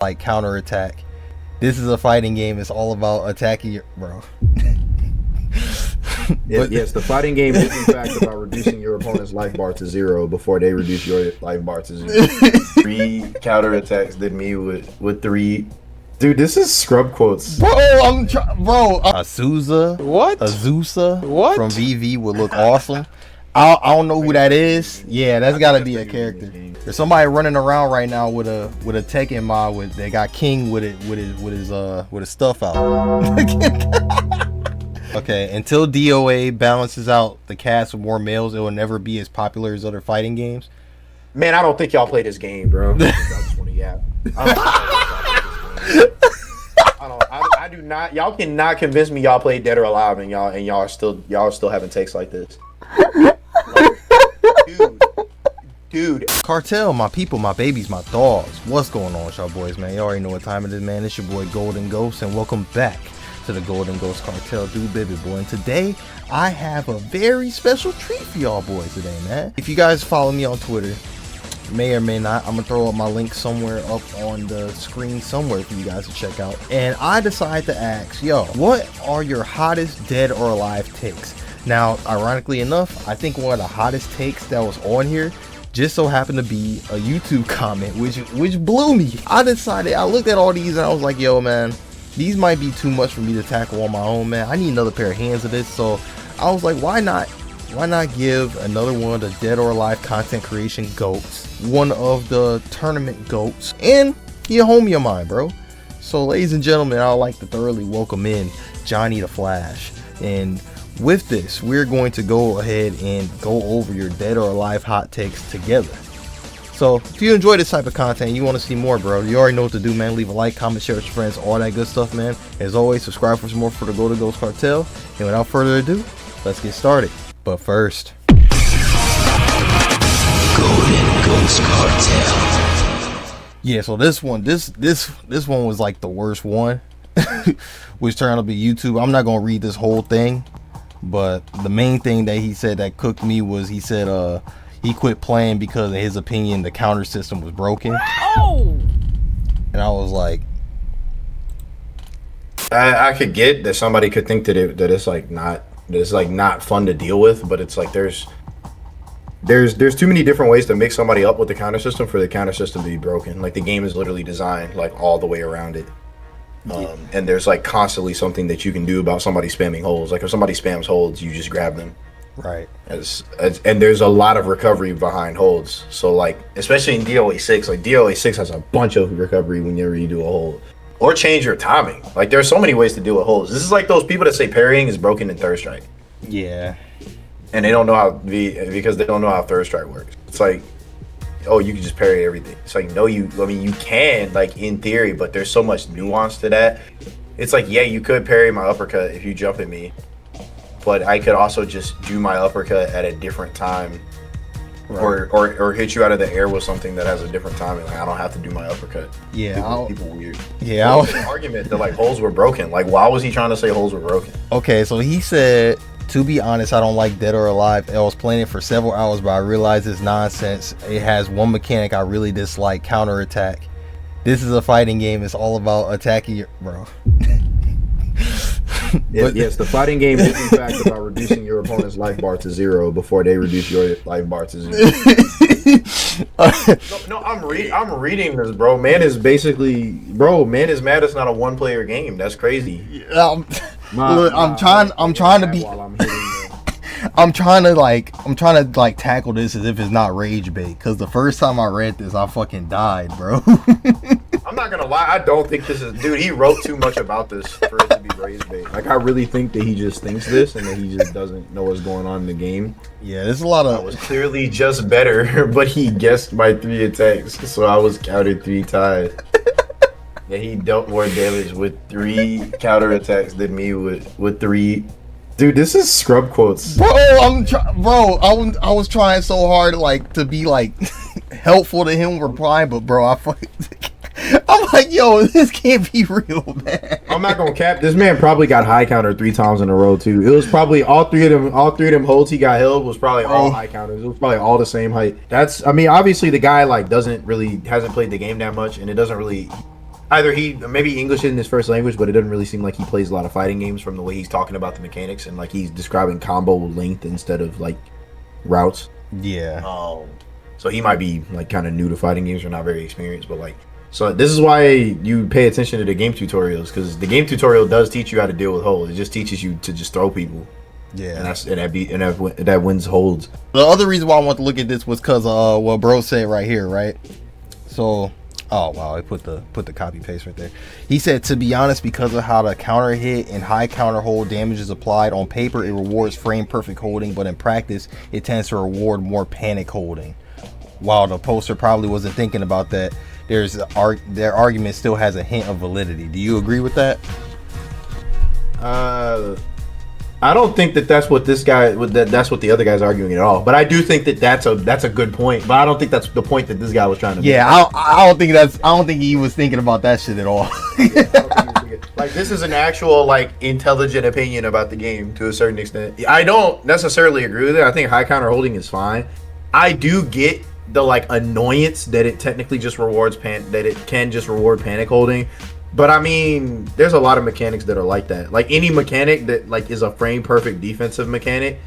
like counterattack. This is a fighting game. It's all about attacking your bro. Yes, the fighting game is in fact about reducing your opponent's life bar to 0 before they reduce your life bar to 0. 3 counterattacks than me with 3. Dude, this is scrub quotes. Bro, Azusa. What? Azusa. What? From VV would look awesome. I don't know who that is. Yeah, that's gotta be a character. There's somebody running around right now with a Tekken mod with they got King with his stuff out. Okay, until DOA balances out the cast with more males, it will never be as popular as other fighting games. Man, I don't think y'all play this game, bro. I just want to yap. I do not. Y'all cannot convince me y'all play Dead or Alive and y'all still having takes like this. Dude. Cartel, my people, my babies, my dogs. What's going on with y'all boys, man? You already know what time it is, man. It's your boy Golden Ghost, and welcome back to the Golden Ghost Cartel, dude, baby boy. And today I have a very special treat for y'all boys today, man. If you guys follow me on Twitter, may or may not, I'm gonna throw up my link somewhere up on the screen somewhere for you guys to check out. And I decided to ask, yo, what are your hottest Dead or Alive takes? Now, ironically enough, I think one of the hottest takes that was on here just so happened to be a YouTube comment, which blew me. I looked at all these and I was like, yo, man, these might be too much for me to tackle on my own, man. I need another pair of hands of this. So I was like, why not give another one of the Dead or Alive content creation goats, one of the tournament goats, and he a homie of mine, bro. So ladies and gentlemen, I'd like to thoroughly welcome in Johnny the Flash. And with this, we're going to go ahead and go over your Dead or Alive hot takes together. So if you enjoy this type of content and you want to see more, bro, you already know what to do, man. Leave a like, comment, share with your friends, all that good stuff, man. As always, subscribe for some more for the Golden Ghost Cartel. And without further ado, let's get started. But first, Golden Ghost Cartel. Yeah, so this one was like the worst one, which turned out to be YouTube. I'm not gonna read this whole thing, but the main thing that he said that cooked me was he said he quit playing because in his opinion the counter system was broken. Oh! And I was like, I could get that somebody could think that it's like not fun to deal with, but it's like there's too many different ways to mix somebody up with the counter system for the counter system to be broken. Like the game is literally designed like all the way around it. And there's like constantly something that you can do about somebody spamming holds. Like if somebody spams holds, you just grab them. right. And there's a lot of recovery behind holds. So like, especially in DOA 6, like DOA 6 has a bunch of recovery whenever you do a hold. Or change your timing. Like there's so many ways to deal with holds. This is like those people that say parrying is broken in Third Strike. Yeah. And they don't know how because they don't know how Third Strike works. It's like, oh, you can just parry everything. It's like, no, you can, like in theory, but there's so much nuance to that. It's like, yeah, you could parry my uppercut if you jump at me, but I could also just do my uppercut at a different time, right. or hit you out of the air with something that has a different timing. Like I don't have to do my uppercut. Yeah, people weird. Yeah, what was the argument that like holes were broken? Like why was he trying to say holes were broken? Okay, so he said, to be honest, I don't like Dead or Alive. I was playing it for several hours, but I realized it's nonsense. It has one mechanic I really dislike, counterattack. This is a fighting game. It's all about attacking your bro. Yes, the fighting game is in fact about reducing your opponent's life bar to 0 before they reduce your life bar to 0. No, I'm reading this, bro. Man is mad. It's not a one-player game. That's crazy. I'm trying to tackle this as if it's not rage bait, because the first time I read this I fucking died, bro. I'm not gonna lie, I don't think this is, dude, he wrote too much about this for it to be rage bait. Like I really think that he just thinks this and that he just doesn't know what's going on in the game. Yeah, there's a lot of, I was clearly just better, but he guessed my 3 attacks, so I was counted 3 times. Yeah, he dealt more damage with 3 counter attacks than me with 3. Dude, this is scrub quotes. Bro, I was trying so hard to be like helpful to him replying, but bro, I'm like, yo, this can't be real, man. I'm not gonna cap. This man probably got high counter 3 times in a row too. It was probably all three of them holds he got held was probably all high counters. It was probably all the same height. I mean, obviously the guy hasn't played the game that much, and it doesn't really. either maybe English isn't his first language, but it doesn't really seem like he plays a lot of fighting games from the way he's talking about the mechanics and like he's describing combo length instead of like routes. Yeah. So he might be like kind of new to fighting games or not very experienced, but like, so this is why you pay attention to the game tutorials, because the game tutorial does teach you how to deal with holds. It just teaches you to just throw people. Yeah, and that wins holds. The other reason why I want to look at this was because what bro said right here, right? So, oh wow, I put the copy paste right there. He said, to be honest, because of how the counter hit and high counter hold damage is applied, on paper it rewards frame perfect holding, but in practice it tends to reward more panic holding. While the poster probably wasn't thinking about that, their argument still has a hint of validity. Do you agree with that? I don't think that's what this guy, that's what the other guy's arguing at all. But I do think that that's a good point. But I don't think that's the point that this guy was trying to make. Yeah, I don't think he was thinking about that shit at all. Like, this is an actual like intelligent opinion about the game to a certain extent. I don't necessarily agree with it. I think high counter holding is fine. I do get the like annoyance that it technically just rewards that it can just reward panic holding. But I mean, there's a lot of mechanics that are like that. Like any mechanic that like is a frame perfect defensive mechanic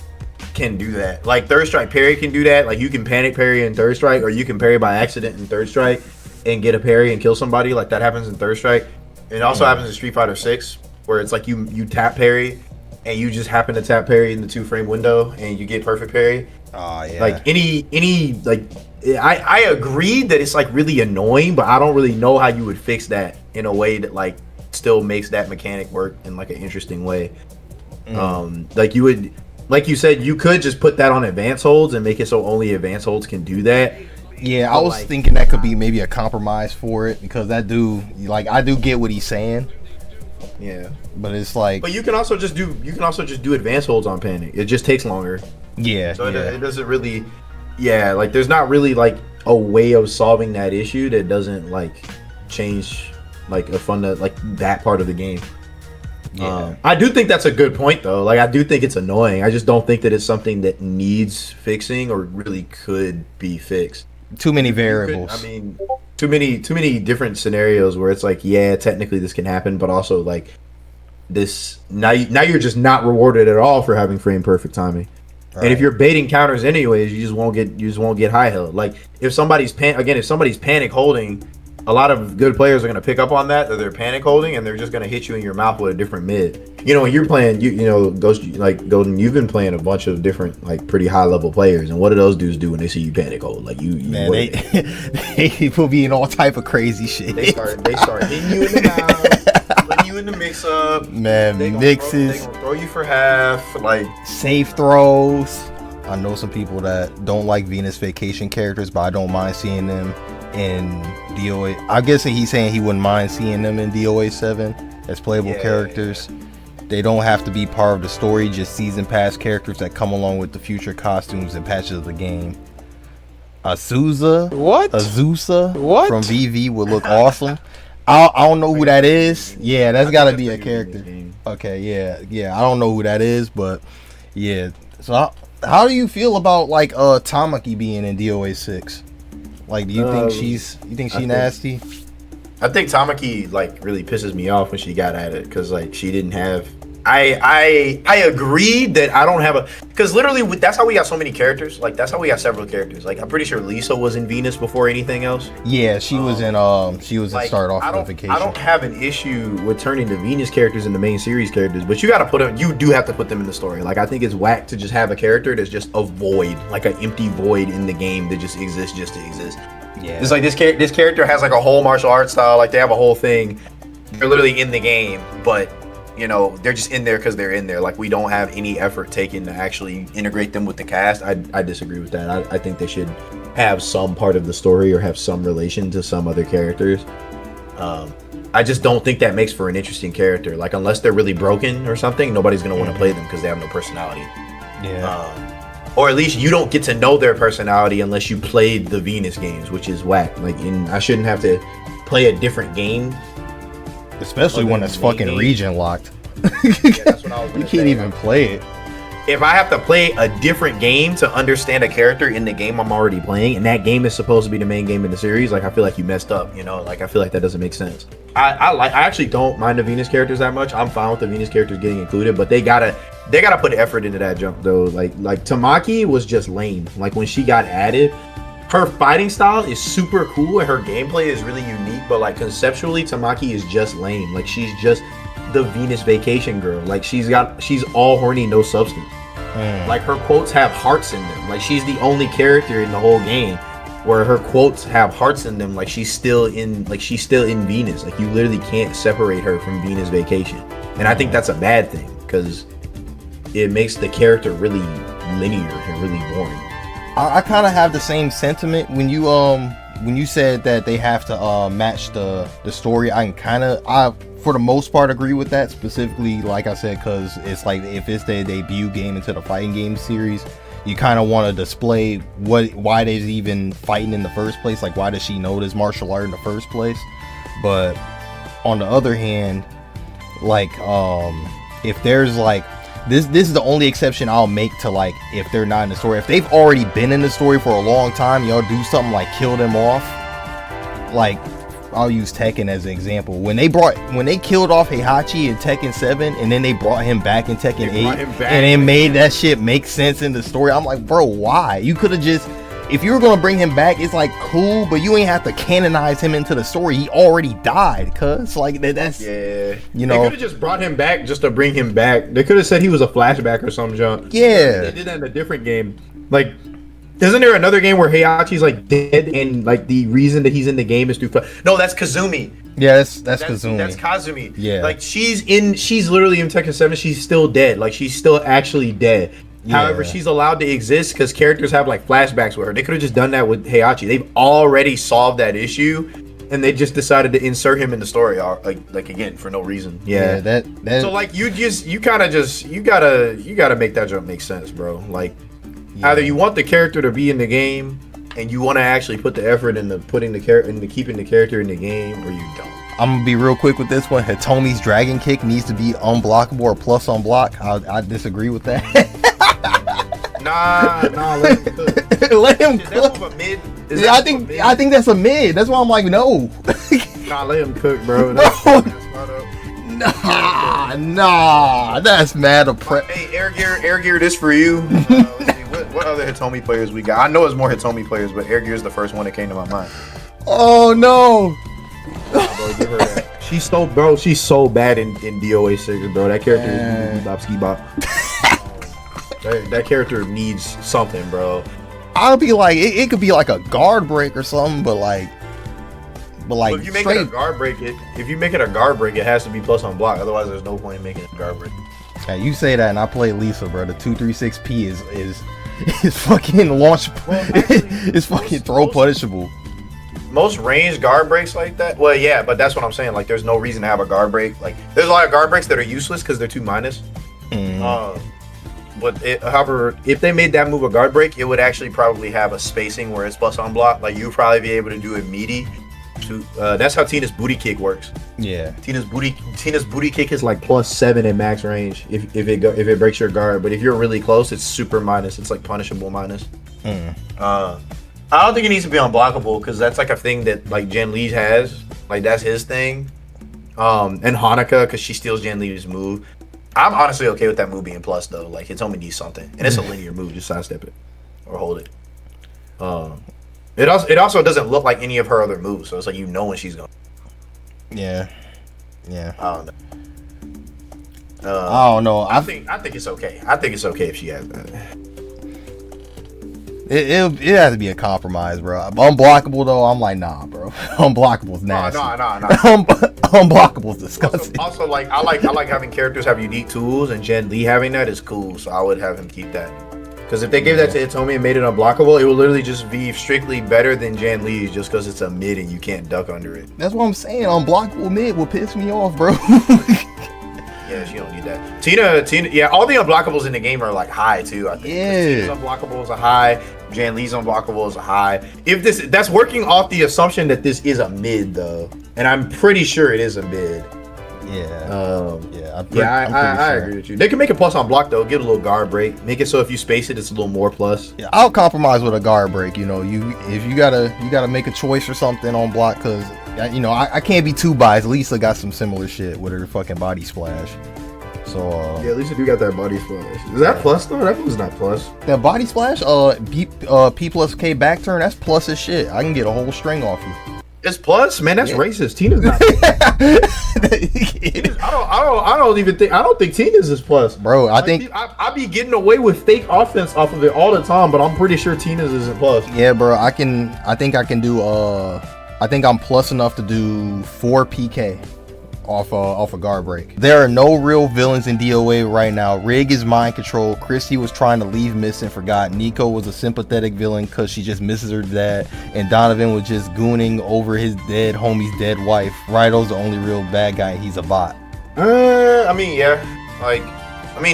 can do that. Like third strike parry can do that. Like you can panic parry in third strike, or you can parry by accident in third strike and get a parry and kill somebody. Like that happens in third strike. And it also happens in Street Fighter 6, where it's like you tap parry and you just happen to tap parry in the 2-frame window and you get perfect parry. Oh yeah. Like any like I agree that it's like really annoying, but I don't really know how you would fix that in a way that like still makes that mechanic work in like an interesting way. Like you would, like you said, you could just put that on advance holds and make it so only advance holds can do that. Yeah, I was thinking that could be maybe a compromise for it, because that dude, like, I do get what he's saying. Yeah, but it's like, but you can also just do advance holds on panic. It just takes longer. Yeah, so it doesn't really. Yeah, like there's not really like a way of solving that issue that doesn't like change like that part of the game. Yeah. I do think that's a good point though. Like I do think it's annoying. I just don't think that it's something that needs fixing or really could be fixed. Too many variables. I mean, too many different scenarios where it's like, yeah, technically this can happen, but also like this now you're just not rewarded at all for having frame perfect timing. Right. And if you're baiting counters anyways, you just won't get high held. Like if somebody's panic holding, a lot of good players are going to pick up on that they're panic holding, and they're just going to hit you in your mouth with a different mid. You know, when you're playing, you know, Golden, you've been playing a bunch of different like pretty high level players, and what do those dudes do when they see you panic hold? Like they will be in all type of crazy shit. They start hitting you in the mouth, putting you in the mix up. Man, mixes. They gonna throw you for half, like safe throws. I know some people that don't like Venus Vacation characters, but I don't mind seeing them in DOA. I'm guessing he's saying he wouldn't mind seeing them in DOA 7 as playable characters. They don't have to be part of the story, just season pass characters that come along with the future costumes and patches of the game. Azusa from VV would look awesome. I don't know who that is. Yeah, that's got to be a character. Okay, yeah. I don't know who that is, but yeah. So how do you feel about like Tamaki being in DOA 6? Like, do you think she's nasty? I think Tamaki like really pisses me off when she got at it, because like she didn't have. I agreed that I don't have a, because literally that's how we got so many characters. Like that's how we got several characters. Like I'm pretty sure Lisa was in Venus before anything else. Yeah, she was in like, Start Off with Vacation. I don't have an issue with turning the Venus characters into main series characters, but you do have to put them in the story. Like I think it's whack to just have a character that's just a void, like an empty void in the game that just exists just to exist. Yeah, it's like this character has like a whole martial arts style. Like they have a whole thing. They're literally in the game, but you know, they're just in there because they're in there. Like we don't have any effort taken to actually integrate them with the cast. I disagree with that. I think they should have some part of the story or have some relation to some other characters. I just don't think that makes for an interesting character. Like unless they're really broken or something, nobody's gonna want to play them because they have no personality. Yeah. Or at least you don't get to know their personality unless you played the Venus games, which is whack. Like I shouldn't have to play a different game. Especially when it's fucking region locked. Yeah, that's what I was you can't even play it. if I have to play a different game to understand a character in the game I'm already playing, and that game is supposed to be the main game in the series, like I feel like you messed up, you know? Like I feel like that doesn't make sense. I actually don't mind the Venus characters that much. I'm fine with the Venus characters getting included, but they gotta put effort into that jump though. Like Tamaki was just lame. Like when she got added, her fighting style is super cool and her gameplay is really unique, but like conceptually, Tamaki is just lame. Like she's just the Venus vacation girl. Like she's all horny, no substance. Like her quotes have hearts in them. Like she's the only character in the whole game where her quotes have hearts in them. Like she's still in Venus. Like you literally can't separate her from Venus vacation. And I think that's a bad thing because it makes the character really linear and really boring. I kind of have the same sentiment when you said that they have to match the story. I for the most part agree with that, specifically like I said, because it's like if it's their debut game into the fighting game series, you kind of want to display why they're even fighting in the first place. Like why does she know this martial art in the first place? But on the other hand, like if there's like this is the only exception I'll make to like if they're not in the story. If they've already been in the story for a long time, y'all do something like kill them off. Like I'll use Tekken as an example. When they killed off Heihachi in Tekken 7 and then they brought him back in Tekken 8 and it made that shit make sense in the story. I'm like, bro, why? You could have just, if you were gonna bring him back, it's like cool, but you ain't have to canonize him into the story. He already died, cuz like that's yeah. You know, they could have just brought him back just to bring him back. They could have said he was a flashback or some junk. Yeah. They did that in a different game. Like, isn't there another game where Heihachi's like dead and like the reason that he's in the game is through? No, that's Kazumi. Yeah, that's Kazumi. That's Kazumi. Yeah. Like she's literally in Tekken 7. She's still dead. Like she's still actually dead. Yeah. However, she's allowed to exist because characters have like flashbacks with her. They could have just done that with Heihachi. They've already solved that issue, and they just decided to insert him in the story, like again for no reason. Yeah, that. So like you gotta make that jump make sense, bro. Like either you want the character to be in the game, and you want to actually put the effort into keeping the character in the game, or you don't. I'm gonna be real quick with this one. Hitomi's dragon kick needs to be unblockable or plus unblock. I disagree with that. Nah, let him cook. Let him cook. I think that's a mid. That's why I'm like, no. Nah, let him cook, bro. Nah, that's mad oppressive. Hey, Air Gear, this for you. Let's see, what other Hitomi players we got? I know it's more Hitomi players, but Air Gear is the first one that came to my mind. Oh no. Bro, give her that. She's so bad in DOA 6, bro. That character is bop ski bop. That character needs something, bro. I'll be like, it could be like a guard break or something, but if you make it a guard break, it has to be plus on block. Otherwise, there's no point in making it a guard break. Yeah, you say that, and I play Lisa, bro. The 236P is fucking launch. It's fucking throw punishable. Most ranged guard breaks like that. Well, yeah, but that's what I'm saying. Like, there's no reason to have a guard break. Like, there's a lot of guard breaks that are useless because they're 2-. However, if they made that move a guard break, it would actually probably have a spacing where it's plus on block. Like, you'd probably be able to do it meaty. That's how Tina's booty kick works. Yeah. Tina's booty kick is like +7 in max range if it breaks your guard. But if you're really close, it's super minus. It's like punishable minus. I don't think it needs to be unblockable because that's like a thing that like Jan Lee has. Like that's his thing. And Hanukkah because she steals Jan Lee's move. I'm honestly okay with that move being plus though. Like it's only needs something, and it's a linear move. Just sidestep it or hold it. It also doesn't look like any of her other moves, so it's like you know when she's going. Yeah. I don't know. I don't know. I think it's okay. I think it's okay if she has that. It has to be a compromise, bro. Unblockable though, I'm like, nah, bro. Unblockable's nasty. No. Unblockable's disgusting. Also, like I like having characters have unique tools, and Jen Lee having that is cool. So I would have him keep that. Because if they gave that to Hitomi and made it unblockable, it would literally just be strictly better than Jan Lee's just because it's a mid and you can't duck under it. That's what I'm saying. Unblockable mid will piss me off, bro. Yeah, she don't need that. Tina, yeah, all the unblockables in the game are like high too. I think. Yeah. Tina's unblockable is a high. Jan Lee's unblockable is a high. That's working off the assumption that this is a mid though, and I'm pretty sure it is a mid. Yeah. I agree with you. They can make a plus on block though. Get a little guard break. Make it so if you space it, it's a little more plus. Yeah, I'll compromise with a guard break. You know, if you gotta make a choice or something on block, because you know I can't be too biased. Lisa got some similar shit with her fucking body splash. So yeah, at least if you got that body splash. Is that plus though? That was not plus. That body splash, P plus K back turn, that's plus as shit. I can get a whole string off you. It's plus, man. That's racist. Tina's not. I don't think Tina's is plus, bro. I think I be getting away with fake offense off of it all the time, but I'm pretty sure Tina's isn't plus. Yeah, bro. I think I can do. I think I'm plus enough to do 4 PK off a guard break. There are no real villains in DOA right now. Rig is mind control. Christy was trying to leave Miss and forgot. Nico was a sympathetic villain because she just misses her dad, and Donovan was just gooning over his dead homie's dead wife. Rido's the only real bad guy, and he's a bot. I mean, yeah.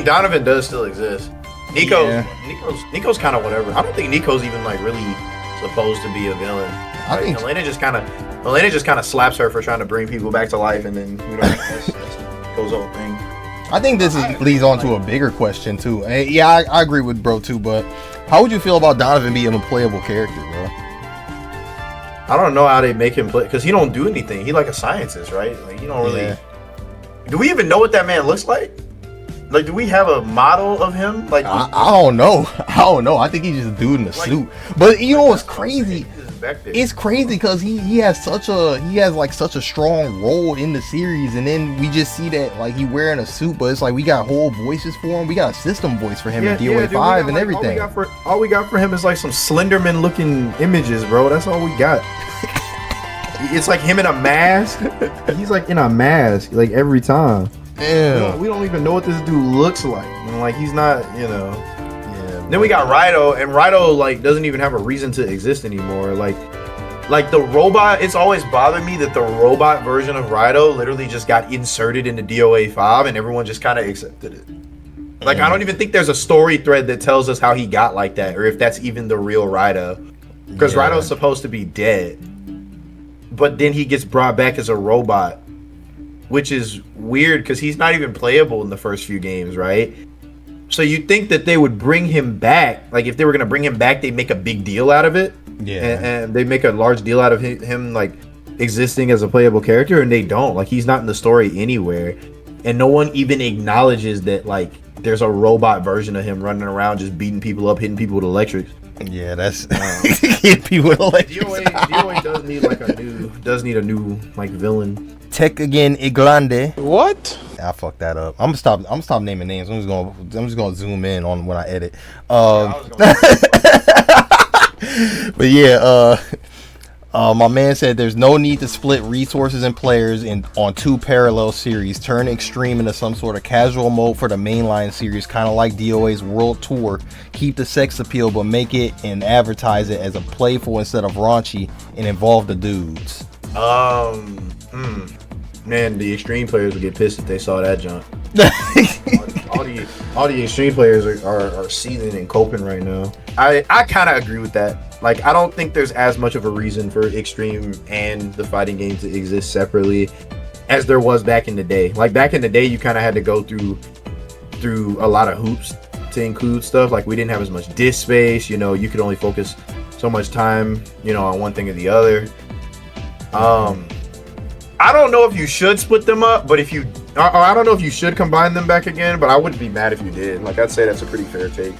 Donovan does still exist. Nico's kind of whatever. I don't think Nico's even like really supposed to be a villain. I think Elena just kind of slaps her for trying to bring people back to life, and then that's Nico's whole thing. I think this leads on to a bigger question too. Yeah, I agree with bro too, but how would you feel about Donovan being a playable character, bro? I don't know how they make him play because he don't do anything. He like a scientist, right? Like you don't really. Yeah. Do we even know what that man looks like? Like, do we have a model of him? Like, I don't know. I think he's just a dude in a suit. But you know what's crazy? It's crazy because he has such a strong role in the series, and then we just see that like he wearing a suit, but it's like we got whole voices for him. We got a system voice for him in DOA 5 and everything. All we got for him is like some Slenderman looking images, bro. That's all we got. It's like him in a mask. He's like in a mask like every time. Yeah. We don't even know what this dude looks like. And, like he's not, Yeah. Then we got Rido, and Rido like doesn't even have a reason to exist anymore. Like the robot. It's always bothered me that the robot version of Rido literally just got inserted into DOA 5, and everyone just kind of accepted it. Like I don't even think there's a story thread that tells us how he got like that, or if that's even the real Rido. Because Rido's supposed to be dead, but then he gets brought back as a robot, which is weird because he's not even playable in the first few games, right? So you'd think that they would bring him back. Like if they were going to bring him back, they'd make a big deal out of it. Yeah. And they make a large deal out of him like existing as a playable character, and they don't. Like he's not in the story anywhere. And no one even acknowledges that like there's a robot version of him running around just beating people up, hitting people with electrics. Yeah, that's hitting people with electrics. DOA does need a new like villain. Tech again, Iglande. What? I fucked that up. I'm gonna stop naming names. I'm just gonna zoom in on when I edit. But yeah, my man said there's no need to split resources and players on 2 parallel series. Turn Xtreme into some sort of casual mode for the mainline series, kind of like DOA's World Tour. Keep the sex appeal, but make it and advertise it as a playful instead of raunchy, and involve the dudes. Man, the Xtreme players would get pissed if they saw that jump. all the Xtreme players are seething and coping right now. I kind of agree with that. Like, I don't think there's as much of a reason for Xtreme and the fighting game to exist separately as there was back in the day. Like, back in the day, you kind of had to go through a lot of hoops to include stuff. Like, we didn't have as much disk space. You could only focus so much time, on one thing or the other. I don't know if you should split them up, but I don't know if you should combine them back again, but I wouldn't be mad if you did. Like, I'd say that's a pretty fair take.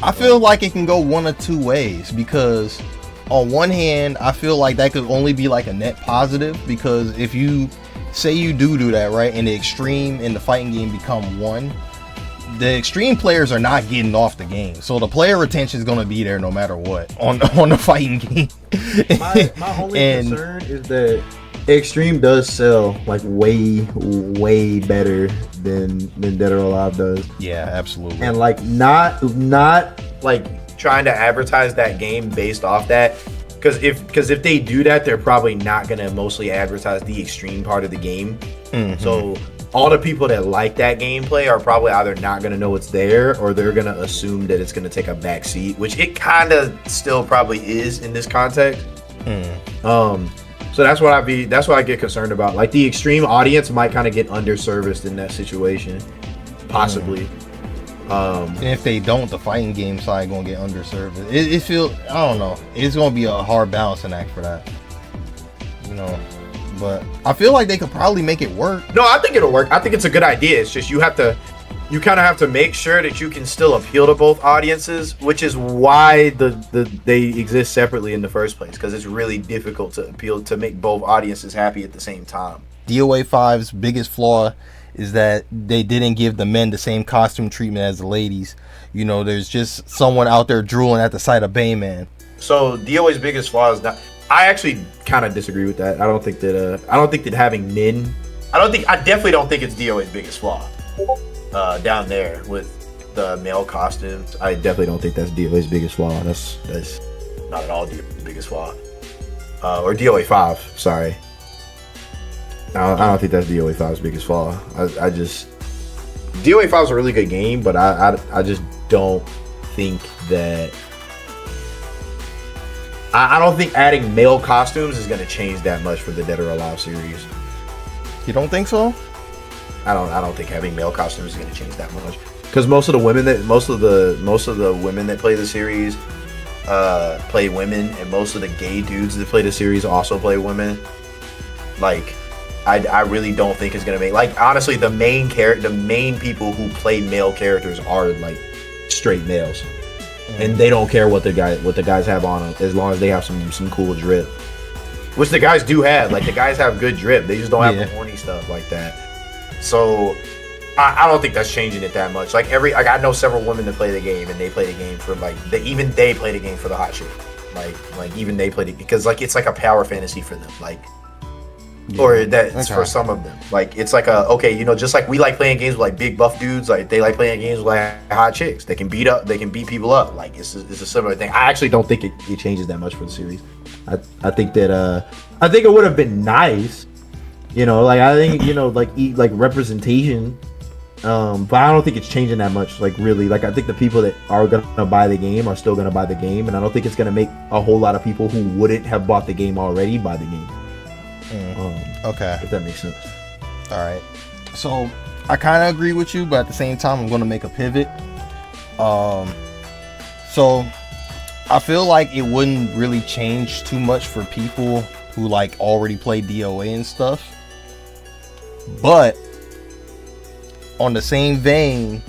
I feel like it can go one of 2 ways, because on one hand, I feel like that could only be like a net positive, because if you say you do that, right, and the Xtreme and the fighting game become one, the Xtreme players are not getting off the game, so the player retention is going to be there no matter what on the fighting game. My only concern is that Xtreme does sell like way better than Dead or Alive does. Yeah, absolutely. And like not like trying to advertise that game based off that, because if they do that, they're probably not gonna mostly advertise the Xtreme part of the game. Mm-hmm. So all the people that like that gameplay are probably either not gonna know it's there, or they're gonna assume that it's gonna take a back seat, which it kind of still probably is in this context. So that's what I get concerned about. Like the extreme audience might kind of get underserviced in that situation, possibly. And if they don't, the fighting game side gonna get underserved. It feel, I don't know. It's gonna be a hard balancing act for that. You know, but I feel like they could probably make it work. No, I think it'll work. I think it's a good idea. It's just you kind of have to make sure that you can still appeal to both audiences, which is why they exist separately in the first place, because it's really difficult to appeal to make both audiences happy at the same time. DOA 5's biggest flaw is that they didn't give the men the same costume treatment as the ladies. You know, there's just someone out there drooling at the sight of Bayman. So DOA's biggest flaw is not. I actually kind of disagree with that. I don't think that having men. I definitely don't think it's DOA's biggest flaw. Down there with the male costumes, I definitely don't think that's DOA's biggest flaw. That's not at all DOA's biggest flaw. Or DOA 5. Sorry. I don't think that's DOA 5's biggest flaw. I just DOA 5 is a really good game, but I just don't think that. I don't think adding male costumes is going to change that much for the Dead or Alive series. You don't think so? I don't think having male costumes is going to change that much. Because most of the women that play the series play women, and most of the gay dudes that play the series also play women. Like, I really don't think it's gonna make, like, honestly, the main people who play male characters are like straight males, and they don't care what the guys have on them as long as they have some cool drip, which the guys do have. Like, the guys have good drip, they just don't have the horny stuff like that. So I don't think that's changing it that much. Like, I know several women that play the game, and they play the game for like they play the game for the hot chick. Like even they play it because like it's like a power fantasy for them. Like. Yeah, or that's for some of them. Like, it's like just like we like playing games with like big buff dudes, like they like playing games with like hot chicks. They can beat people up. Like, it's a similar thing. I actually don't think it changes that much for the series. I think that I think it would have been nice, like I think like representation, but I don't think it's changing that much. Like, really, like I think the people that are gonna buy the game are still gonna buy the game, and I don't think it's gonna make a whole lot of people who wouldn't have bought the game already buy the game. Okay, if that makes sense. All right, so I kind of agree with you, but at the same time I'm going to make a pivot. So I feel like it wouldn't really change too much for people who like already play DOA and stuff, but on the same vein,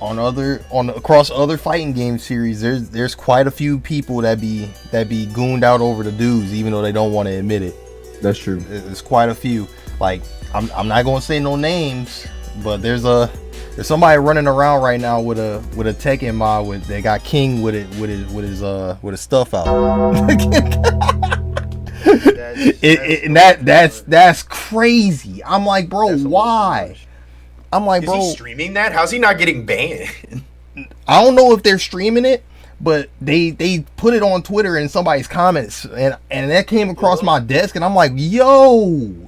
across other fighting game series, there's quite a few people that be gooned out over the dudes, even though they don't want to admit it. That's true. There's quite a few. Like, I'm not gonna say no names, but there's somebody running around right now with a Tekken mod they got King with his stuff out. That's crazy. I'm like, bro, why? I'm like, bro, is he streaming that? How's he not getting banned? I don't know if they're streaming it, but they put it on Twitter in somebody's comments, and that came across my desk, and I'm like, yo,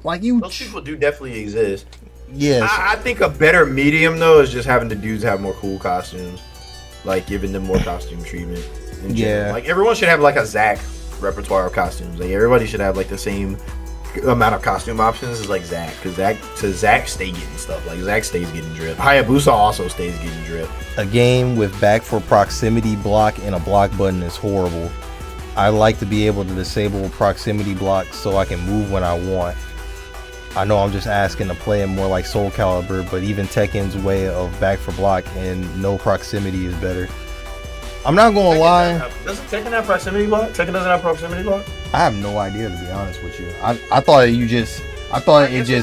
like, those people do definitely exist. Yes. I think a better medium though is just having the dudes have more cool costumes, like giving them more costume treatment. Yeah. Like, everyone should have like a Zack repertoire of costumes. Like, everybody should have like the same amount of costume options as like Zack, because Zack stay getting stuff. Like, Zack stays getting drip. Hayabusa also stays getting drip. A game with back for proximity block and a block button is horrible. I like to be able to disable proximity block so I can move when I want. I know I'm just asking to play it more like Soul Calibur, but even Tekken's way of back for block and no proximity is better. I'm not gonna lie. Doesn't Tekken have proximity block? Tekken doesn't have proximity block? I have no idea, to be honest with you. I thought it just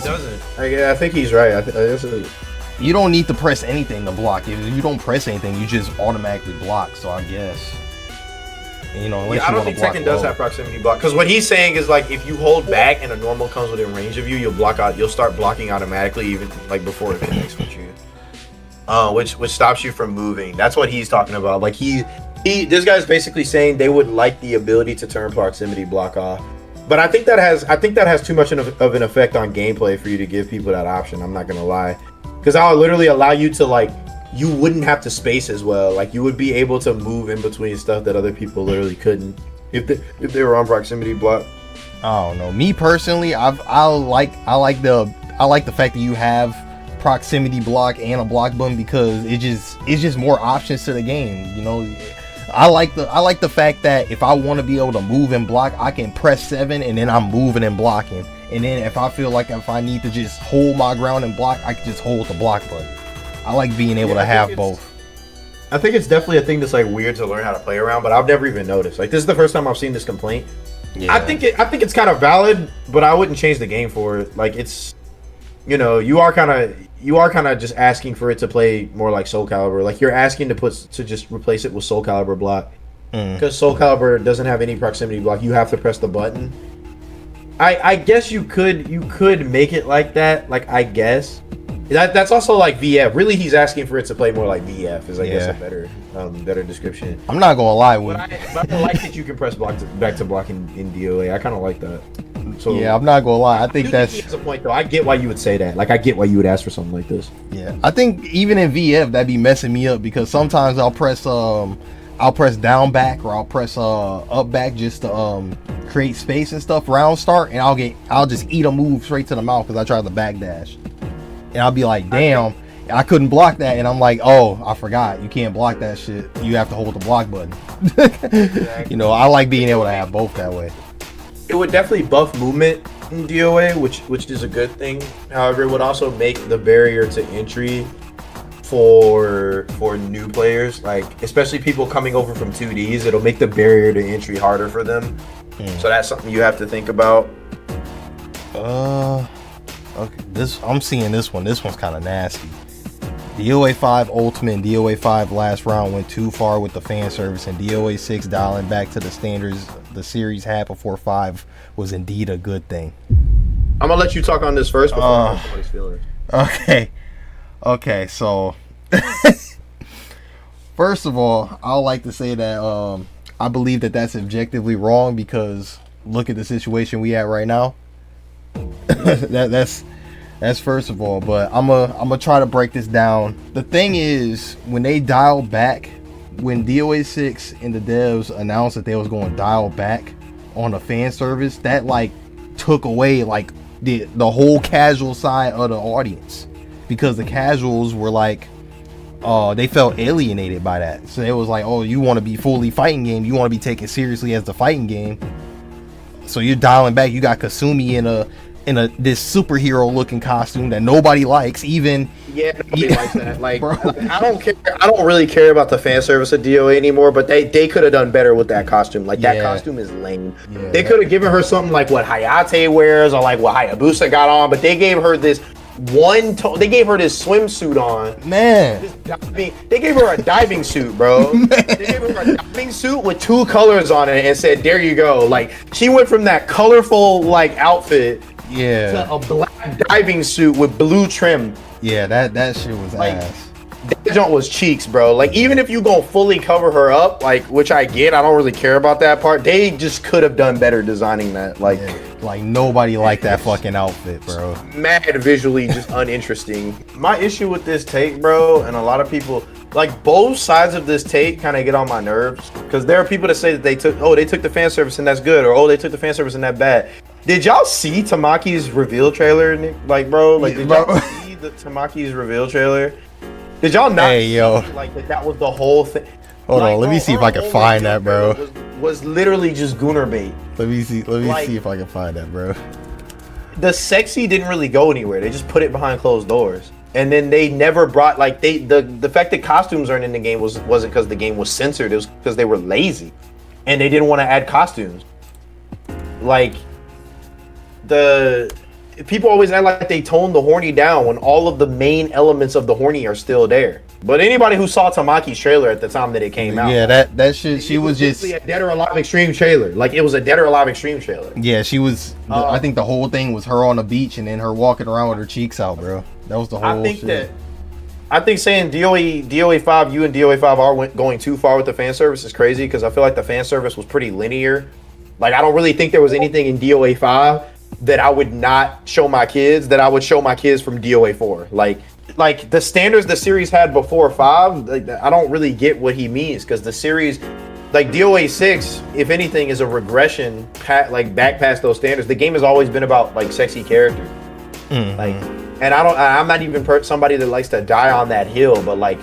doesn't. I think he's right. You don't need to press anything to block. If you don't press anything, you just automatically block. So I guess, unless I don't think Tekken does have proximity block, because what he's saying is, like, if you hold back and a normal comes within range of you, you'll start blocking automatically, even like before it connects with you. Which stops you from moving. That's what he's talking about. Like, this guy's basically saying they would like the ability to turn proximity block off. But I think that has too much of an effect on gameplay for you to give people that option. I'm not gonna lie, because I'll literally allow you to, like, you wouldn't have to space as well. Like, you would be able to move in between stuff that other people literally couldn't if they were on proximity block. I don't know. Me personally, I like the fact that you have proximity block and a block button because it's just more options to the game. You know, I like the fact that if I want to be able to move and block, I can press 7 and then I'm moving and blocking. And then if I feel like if I need to just hold my ground and block, I can just hold the block button. I like being able to have both. I think it's definitely a thing that's like weird to learn how to play around, but I've never even noticed. Like, this is the first time I've seen this complaint. Yeah. I think it's kind of valid, but I wouldn't change the game for it. Like, it's, you know, you are kind of just asking for it to play more like Soul Calibur. Like, you're asking to just replace it with Soul Calibur block because Soul Calibur doesn't have any proximity block. You have to press the button. I guess you could make it like that. Like, I guess that's also like VF. Really, he's asking for it to play more like VF. Is I guess a better description. I'm not gonna lie with. But I like that you can press back to block in DOA. I kind of like that. So yeah, I'm not gonna lie. I think that's a point though. I get why you would say that. Like, I get why you would ask for something like this. Yeah, I think even in VF that'd be messing me up because sometimes I'll press down back or I'll press up back just to create space and stuff round start, and I'll just eat a move straight to the mouth because I tried the back dash, and I'll be like, damn, I couldn't block that, and I'm like, oh, I forgot, you can't block that shit. You have to hold the block button. Exactly. You know, I like being able to have both that way. It would definitely buff movement in DOA, which is a good thing. However, it would also make the barrier to entry for new players, like especially people coming over from 2Ds, it'll make the barrier to entry harder for them. So that's something you have to think about. Okay, I'm seeing this one. This one's kind of nasty. DOA 5 Ultimate and DOA 5 Last Round went too far with the fan service, and DOA 6 dialing back to the standards the series had before 5 was indeed a good thing. I'm gonna let you talk on this first before I know somebody's feelings. Okay, so first of all, I would like to say that I believe that that's objectively wrong because look at the situation we at right now. That's first of all, but I'm gonna try to break this down. The thing is, when they dialed back, when DOA 6 and the devs announced that they was going to dial back on the fan service, that like took away like the whole casual side of the audience, because the casuals were like, they felt alienated by that. So it was like, oh, you want to be fully fighting game, you want to be taken seriously as the fighting game, so you're dialing back. You got Kasumi in this superhero looking costume that nobody likes. Nobody likes that. Like, bro. I don't care. I don't really care about the fan service of DOA anymore, but they could have done better with that costume. Like, that costume is lame. They could have given her something like what Hayate wears or like what Hayabusa got on, but they gave her this they gave her this swimsuit on. Man. They gave her a diving suit, bro. They gave her a diving suit with 2 colors on it and said, there you go. Like, she went from that colorful like outfit to a black diving suit with blue trim. Yeah, that shit was like, ass. That joint was cheeks, bro. Like, even if you gonna fully cover her up, like, which I get, I don't really care about that part. They just could have done better designing that. Like, like nobody liked that fucking outfit, bro. Mad visually, just uninteresting. My issue with this take, bro, and a lot of people, like, both sides of this take kind of get on my nerves, because there are people that say that they took the fan service and that's good, or they took the fan service and that's bad. Did y'all see Tamaki's reveal trailer, Nick? Like, bro, like, did y'all see the Tamaki's reveal trailer? Did y'all not see, like, that was the whole thing? Hold on, let me see if I can find that, bro. Was literally just Gooner bait. Let me see if I can find that, bro. The sexy didn't really go anywhere. They just put it behind closed doors. And then they never brought, like, the fact that costumes aren't in the game wasn't because the game was censored. It was because they were lazy and they didn't want to add costumes. Like, people always act like they toned the horny down when all of the main elements of the horny are still there. But anybody who saw Tamaki's trailer at the time that it came out, that shit, she was just a Dead or Alive Extreme trailer. Like, it was a Dead or Alive Extreme trailer. Yeah, she was. I think the whole thing was her on the beach and then her walking around with her cheeks out, bro. That was the whole shit. I think saying DOA 5, you and DOA 5 are going too far with the fan service is crazy, because I feel like the fan service was pretty linear. Like, I don't really think there was anything in DOA 5 that I would not show my kids that I would show my kids from DOA 4. Like the standards the series had before 5, like, I don't really get what he means, because the series like DOA 6, if anything, is a regression, like back past those standards. The game has always been about like sexy characters, like, and I'm not even somebody that likes to die on that hill, but like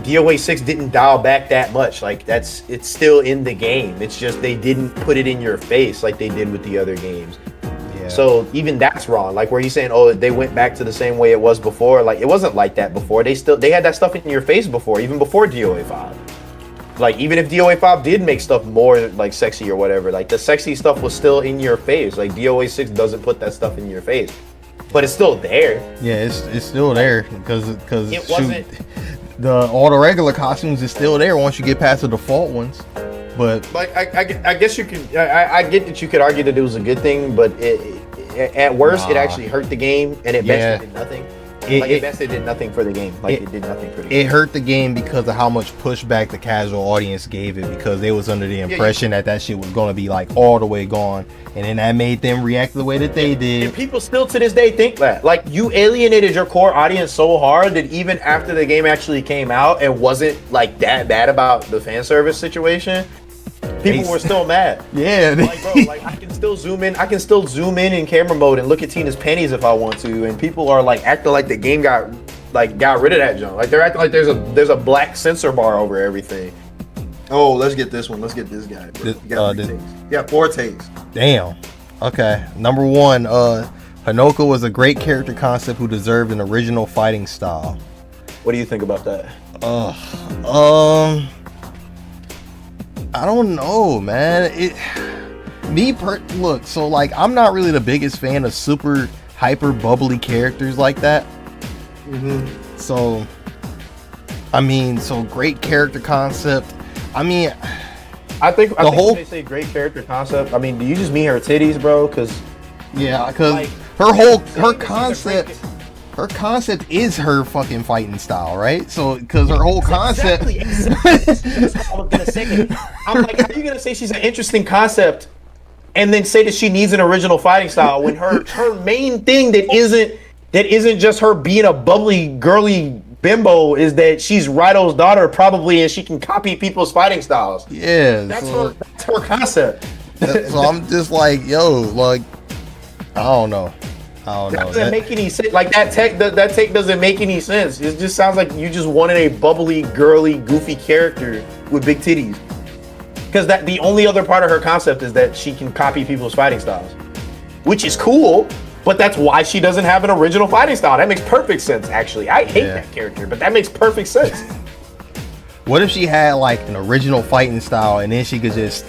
DOA 6 didn't dial back that much. Like it's still in the game. It's just they didn't put it in your face like they did with the other games. Yeah. So even that's wrong. Like where you saying, oh, they went back to the same way it was before. Like it wasn't like that before. They had that stuff in your face before, even before DOA 5. Like, even if DOA 5 did make stuff more, like, sexy or whatever, like, the sexy stuff was still in your face. Like, DOA 6 doesn't put that stuff in your face. But it's still there. Yeah, it's still there. Because it wasn't... all the regular costumes is still there once you get past the default ones. But... Like, I guess you could... I get that you could argue that it was a good thing, but at worst, it actually hurt the game, and it best did nothing. It best did nothing for the game. Like it did nothing for the game. It hurt the game because of how much pushback the casual audience gave it, because they was under the impression that shit was gonna be like all the way gone, and then that made them react the way that they did. And people still to this day think that. Like you alienated your core audience so hard that even after the game actually came out and wasn't like that bad about the fan service situation, people were still mad. Yeah. Like, bro, like I can still zoom in camera mode and look at Tina's panties if I want to, and people are like acting like the game got rid of that junk. Like they're acting like there's a black censor bar over everything. Oh, let's get this one. Let's get this guy. Yeah, 4 takes. Damn. Okay. Number 1, Hinoka was a great character concept who deserved an original fighting style. What do you think about that? I don't know, man. Look, so like I'm not really the biggest fan of super hyper bubbly characters like that. So great character concept. I think when they say great character concept, I mean, do you just mean her titties, bro? Because like, her concept is her fucking fighting style, right? So, because her whole concept... Exactly. That's what I was going to say. I'm like, how are you going to say she's an interesting concept and then say that she needs an original fighting style when her main thing that isn't just her being a bubbly, girly bimbo is that she's Raido's daughter, probably, and she can copy people's fighting styles. Yeah. That's her concept. So I'm just like, yo, like, I don't know. That doesn't make any sense. Like that take doesn't make any sense. It just sounds like you just wanted a bubbly, girly, goofy character with big titties. Because the only other part of her concept is that she can copy people's fighting styles, which is cool. But that's why she doesn't have an original fighting style. That makes perfect sense. Actually, I hate that character, but that makes perfect sense. What if she had like an original fighting style, and then she could just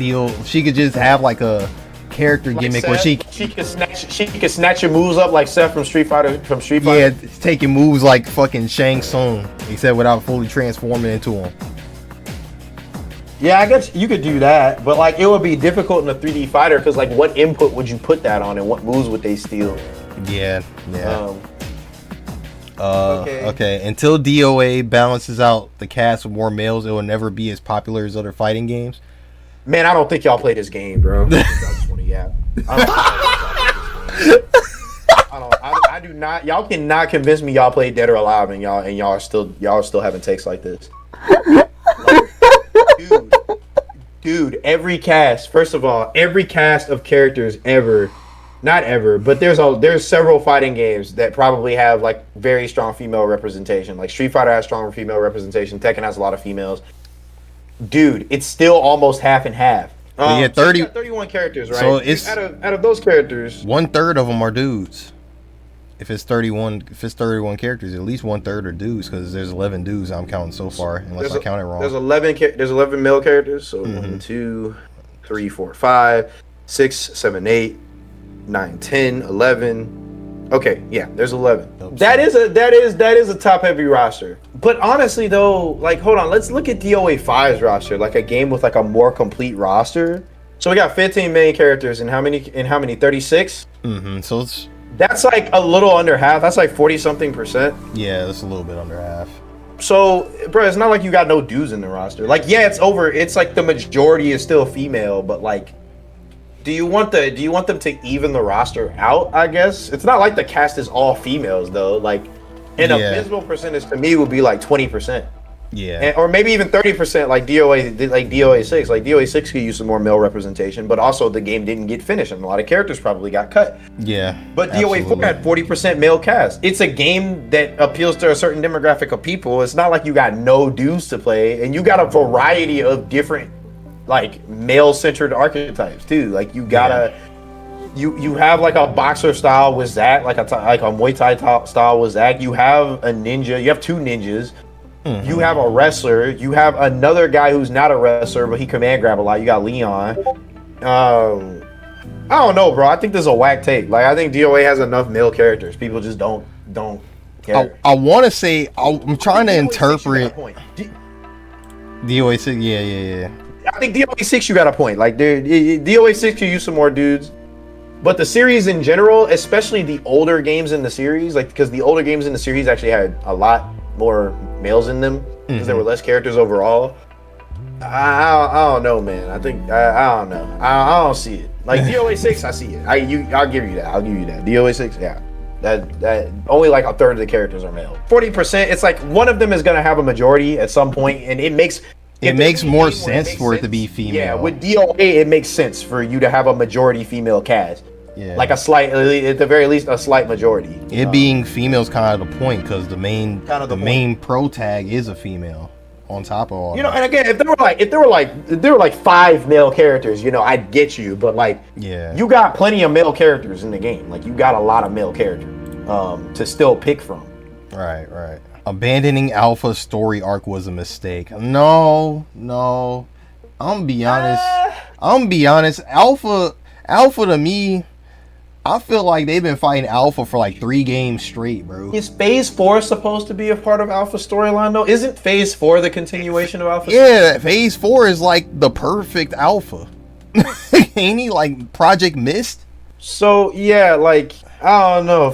have like a character like gimmick Seth, where she could snatch your moves up like Seth from Street Fighter. Yeah, taking moves like fucking Shang Tsung, except without fully transforming into him. Yeah, I guess you could do that, but like it would be difficult in a 3D fighter because like what input would you put that on, and what moves would they steal? Yeah. Okay. Until DOA balances out the cast with more males, it will never be as popular as other fighting games. Man, I don't think y'all play this game, bro. I do not. Y'all cannot convince me y'all played Dead or Alive, and y'all still having takes like this. Dude, every cast. First of all, every cast of characters ever, not ever, but there's several fighting games that probably have like very strong female representation. Like Street Fighter has strong female representation. Tekken has a lot of females. Dude, it's still almost half and half. 31 characters, right? So it's out of those characters, 1/3 of them are dudes. If it's 31 characters, at least 1/3 are dudes, because there's 11 dudes I'm counting so far, unless I count it wrong. There's 11 male characters, so 1, 2, 3, 4, 5, 6, 7, 8, 9, 10, 11. Okay, yeah, there's 11. That is a top heavy roster. But honestly though, like hold on, let's look at DOA 5's roster, like a game with like a more complete roster. So we got 15 main characters and how many 36? So that's like a little under half. That's like 40-something%. Yeah, that's a little bit under half. So, bro, it's not like you got no dudes in the roster. Like, yeah, it's like the majority is still female, but like, do you want them to even the roster out? I guess it's not like the cast is all females though. Like, an abysmal percentage to me would be like 20%. Yeah. or maybe even 30% like DOA 6. Like DOA 6 could use some more male representation, but also the game didn't get finished and a lot of characters probably got cut. Yeah. But DOA 4 had 40% male cast. It's a game that appeals to a certain demographic of people. It's not like you got no dudes to play, and you got a variety of different like male-centered archetypes too. Like you gotta you have like a boxer style with Zack, like a Muay Thai style with Zack. You have a ninja. You have two ninjas. Mm-hmm. You have a wrestler. You have another guy who's not a wrestler, but he command grab a lot. You got Leon. I don't know, bro. I think this is a whack take. Like, I think DOA has enough male characters. People just don't care. I want to say I'm trying to interpret DOA 6. Yeah. I think DOA 6 you got a point. Like, DOA 6 you use some more dudes. But the series in general, especially the older games in the series, like because the older games in the series actually had a lot more males in them because there were less characters overall. I don't know, man. I think I don't know. I don't see it. Like DOA 6, I see it. I'll give you that. DOA 6, yeah. That only like a third of the characters are male. 40%. It's like one of them is gonna have a majority at some point, and it makes more sense for it to be female. Yeah, with DOA, it makes sense for you to have a majority female cast. Yeah. Like at the very least, a slight majority. It being female's kind of the point because the main pro tag is a female. On top of all, and again, if there were like 5 male characters, I'd get you. But like, you got plenty of male characters in the game. Like, you got a lot of male characters to still pick from. Right. Abandoning Alpha's story arc was a mistake. No. I'm gonna be honest. Alpha to me, I feel like they've been fighting Alpha for like 3 games straight, bro. Is Phase 4 supposed to be a part of Alpha's storyline, though? Isn't Phase 4 the continuation of Alpha? Yeah, Phase 4 is like the perfect Alpha. Ain't he like Project Mist? So, yeah, like, I don't know.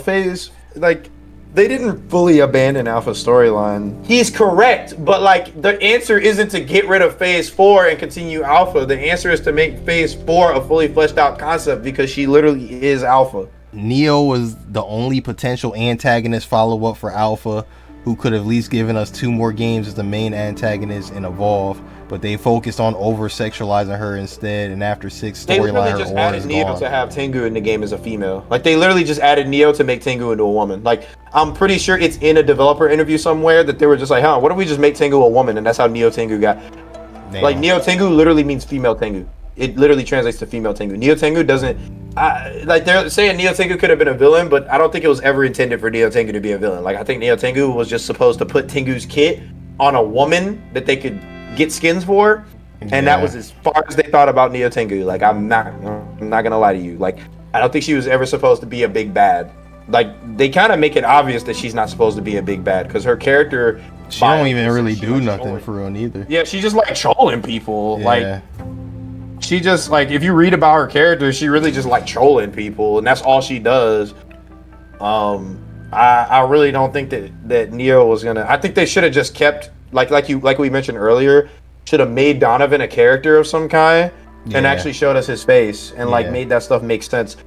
They didn't fully abandon Alpha's storyline. He's correct, but like the answer isn't to get rid of Phase 4 and continue Alpha. The answer is to make Phase 4 a fully fleshed out concept because she literally is Alpha. Neo was the only potential antagonist follow-up for Alpha, who could have at least given us 2 more games as the main antagonist in Evolve, but they focused on over-sexualizing her instead, and after 6 storyline, her just aura added is Neo gone. to have Tengu in the game as a female. Like, they literally just added Neo to make Tengu into a woman. Like, I'm pretty sure it's in a developer interview somewhere that they were just like, what if we just make Tengu a woman? And that's how Neo Tengu got. Damn. Like, Neo Tengu literally means female Tengu. It literally translates to female Tengu. Neo Tengu doesn't... like, they're saying Neo Tengu could have been a villain, but I don't think it was ever intended for Neo Tengu to be a villain. Like, I think Neo Tengu was just supposed to put Tengu's kit on a woman that they could get skins for. And that was as far as they thought about Neo Tengu. Like, I'm not gonna lie to you. Like, I don't think she was ever supposed to be a big bad. Like, they kind of make it obvious that she's not supposed to be a big bad because her character... She don't even really do nothing for real neither. Yeah, she just like trolling people. Yeah. Like, she just like, if you read about her character, she really just like trolling people, and that's all she does. I really don't think that Neo was gonna... I think they should have just kept like we mentioned earlier. Should have made Donovan a character of some kind and actually showed us his face and like made that stuff make sense,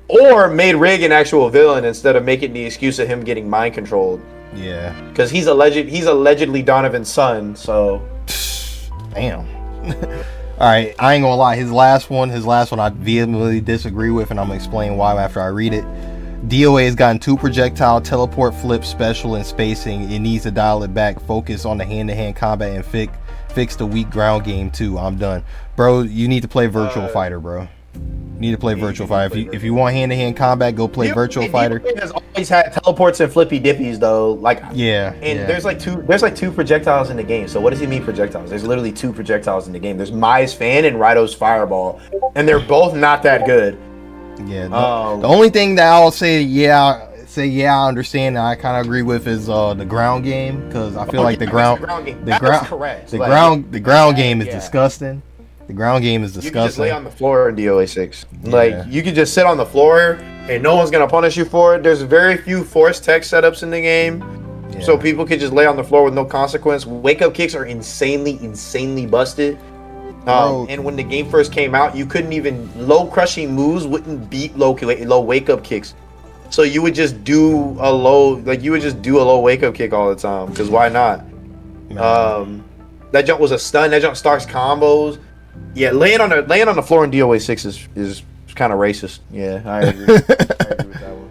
or made Rig an actual villain instead of making the excuse of him getting mind controlled. Yeah, because he's allegedly Donovan's son. So damn. All right, I ain't gonna lie. His last one I vehemently disagree with, and I'm gonna explain why after I read it. DOA has gotten 2 projectile teleport flip special and spacing. It needs to dial it back, focus on the hand-to-hand combat, and fix the weak ground game too. I'm done, bro. You need to play Virtual Fighter, bro. You need to play Virtual Fighter. If you want hand-to-hand combat, go play Virtual Fighter. It has always had teleports and flippy dippies though. Like, there's like two projectiles in the game. So what does he mean projectiles? There's literally 2 projectiles in the game. There's Mai's fan and Raito's fireball, and they're both not that good. Yeah. The only thing that I'll say, I understand, and I kind of agree with is the ground game, because I feel like the ground game is disgusting. The ground game is disgusting. You can just lay on the floor in DOA 6. Like, you can just sit on the floor and no one's gonna punish you for it. There's very few force tech setups in the game, so people can just lay on the floor with no consequence. Wake up kicks are insanely busted. And when the game first came out, you couldn't even... Low crushing moves wouldn't beat low wake up kicks. So you would just do a low wake up kick all the time, because why not? That jump was a stun. That jump starts combos. Yeah, laying on the floor in DOA 6 is kind of racist. Yeah, I agree. I agree with that one.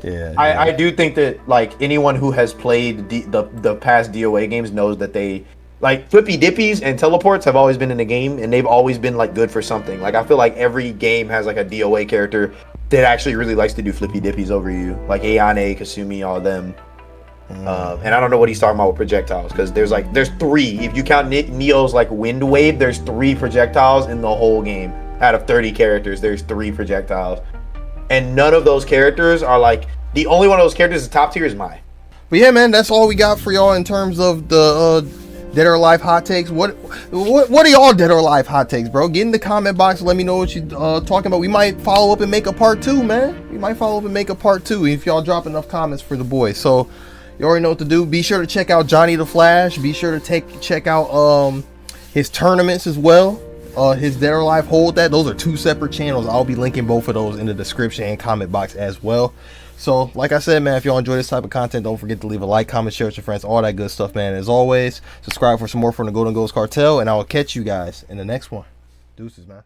Yeah, I do think that like anyone who has played the past DOA games knows that they like flippy dippies and teleports have always been in the game, and they've always been like good for something. Like I feel like every game has like a DOA character that actually really likes to do flippy dippies over you, like Ayane, Kasumi, all of them. And I don't know what he's talking about with projectiles, because there's 3. If you count Neo's like wind wave, there's 3 projectiles in the whole game. Out of 30 characters, there's 3 projectiles, and none of those characters are like, the only one of those characters is top tier is Mai. But yeah, man, that's all we got for y'all in terms of the Dead or Alive hot takes. What are y'all Dead or Alive hot takes, bro? Get in the comment box. Let me know what you talking about. We might follow up and make a part 2, man. We might follow up and make a part 2 if y'all drop enough comments for the boys. So you already know what to do. Be sure to check out Johnny the Flash. Be sure to check out his tournaments as well. His Dead or Alive Hold That. Those are 2 separate channels. I'll be linking both of those in the description and comment box as well. So, like I said, man, if y'all enjoy this type of content, don't forget to leave a like, comment, share with your friends, all that good stuff, man. As always, subscribe for some more from the Golden Ghost Cartel, and I will catch you guys in the next one. Deuces, man.